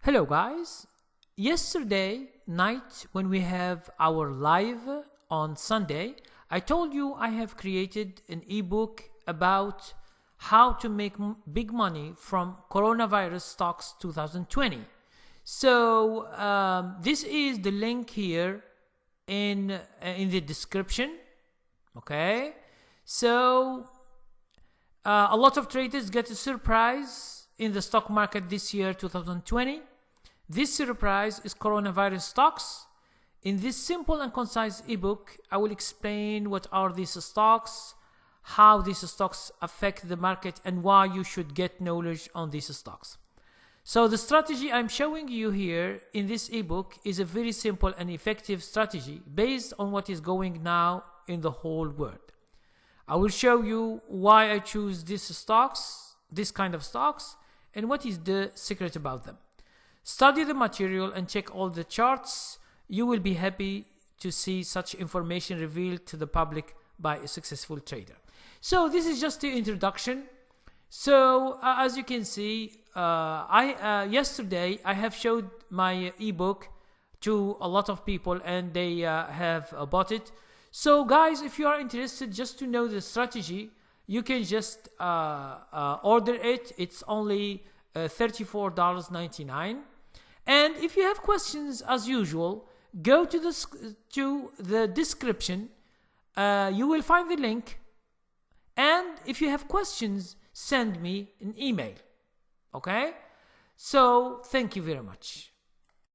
Hello guys. Yesterday night when we have our live on Sunday, I told you I have created an ebook about how to make big money from coronavirus stocks 2020. So this is the link here in the description. Okay, so a lot of traders get a surprise in the stock market this year 2020. This surprise is coronavirus stocks. In this simple and concise ebook, I will explain what are these stocks, how these stocks affect the market, and why you should get knowledge on these stocks. So the strategy I'm showing you here in this ebook is a very simple and effective strategy based on what is going now in the whole world. I will show you why I choose these stocks, this kind of stocks, and what is the secret about them. Study the material and check all the charts. You will be happy to see such information revealed to the public by a successful trader. So this is just the introduction. So as you can see, yesterday I have showed my ebook to a lot of people and they have bought it. So guys, if you are interested just to know the strategy, you can just order it. It's only $34.99. And if you have questions, as usual, go to the description. You will find the link. And if you have questions, send me an email. Okay? So, thank you very much.